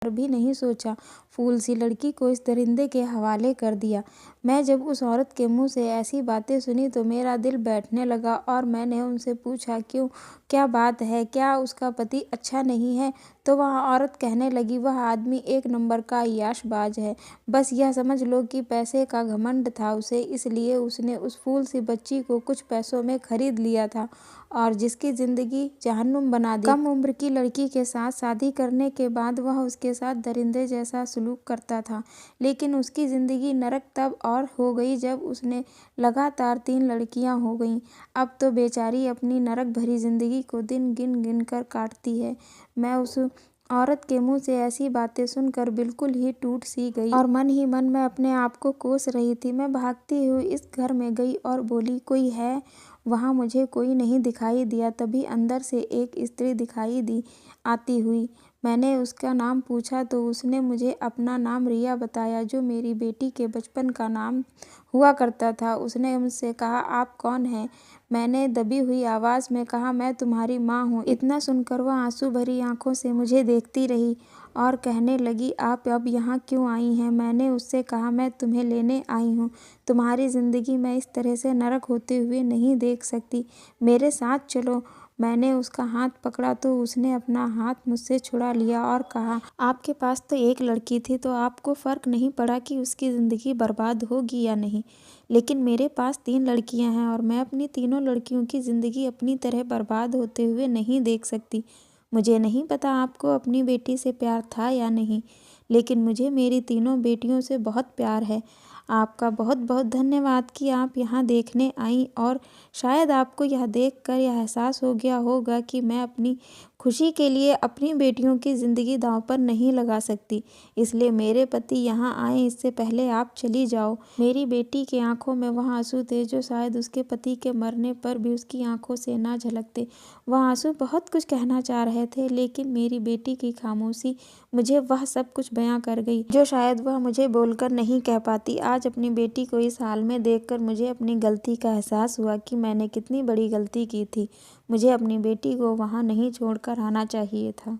पर भी नहीं सोचा, फूल सी लड़की को इस दरिंदे के हवाले कर दिया। मैं जब उस औरत के मुंह से ऐसी बातें सुनी तो मेरा दिल बैठने लगा और मैंने उनसे पूछा, क्यों, क्या बात है, क्या उसका पति अच्छा नहीं है? तो वह औरत कहने लगी, वह आदमी एक नंबर का अय्याशबाज है। बस यह समझ लो कि पैसे का घमंड था उसे, इसलिए उसने उस फूल सी बच्ची को कुछ पैसों में खरीद लिया था और जिसकी जिंदगी जहन्नुम बना दी। कम उम्र की लड़की के साथ शादी करने के बाद वह उसके साथ दरिंदे जैसा सलूक करता था, लेकिन उसकी जिंदगी नरक तब और हो गई जब उसने लगातार 3 लड़कियां हो गईं। अब तो बेचारी अपनी नरक भरी जिंदगी को दिन गिन गिन कर काटती है। मैं उस औरत के मुंह से ऐसी बातें सुनकर बिल्कुल ही टूट सी गई और मन ही मन में अपने आप को कोस रही थी। मैं भागती हुई इस घर में गई और बोली, कोई है? वहाँ मुझे कोई नहीं दिखाई दिया। तभी अंदर से एक स्त्री दिखाई दी आती हुई। मैंने उसका नाम पूछा तो उसने मुझे अपना नाम रिया बताया, जो मेरी बेटी के बचपन का नाम हुआ करता था। उसने मुझसे कहा, आप कौन हैं? मैंने दबी हुई आवाज़ में कहा, मैं तुम्हारी माँ हूँ। इतना सुनकर वह आंसू भरी आंखों से मुझे देखती रही और कहने लगी, आप अब यहाँ क्यों आई हैं? मैंने उससे कहा, मैं तुम्हें लेने आई हूँ। तुम्हारी ज़िंदगी मैं इस तरह से नरक होते हुए नहीं देख सकती। मेरे साथ चलो। मैंने उसका हाथ पकड़ा तो उसने अपना हाथ मुझसे छुड़ा लिया और कहा, आपके पास तो एक लड़की थी तो आपको फ़र्क नहीं पड़ा कि उसकी ज़िंदगी बर्बाद होगी या नहीं, लेकिन मेरे पास 3 लड़कियां हैं और मैं अपनी तीनों लड़कियों की ज़िंदगी अपनी तरह बर्बाद होते हुए नहीं देख सकती। मुझे नहीं पता आपको अपनी बेटी से प्यार था या नहीं, लेकिन मुझे मेरी तीनों बेटियों से बहुत प्यार है। आपका बहुत बहुत धन्यवाद कि आप यहाँ देखने आईं और शायद आपको यह देखकर यह एहसास हो गया होगा कि मैं अपनी खुशी के लिए अपनी बेटियों की ज़िंदगी दांव पर नहीं लगा सकती, इसलिए मेरे पति यहाँ आए इससे पहले आप चली जाओ। मेरी बेटी की आंखों में वह आंसू थे जो शायद उसके पति के मरने पर भी उसकी आंखों से ना झलकते। वह आंसू बहुत कुछ कहना चाह रहे थे, लेकिन मेरी बेटी की खामोशी मुझे वह सब कुछ बयां कर गई जो शायद वह मुझे बोलकर नहीं कह पाती। आज अपनी बेटी को इस हाल में देखकर मुझे अपनी गलती का एहसास हुआ कि मैंने कितनी बड़ी गलती की थी। मुझे अपनी बेटी को वहाँ नहीं छोड़कर आना चाहिए था।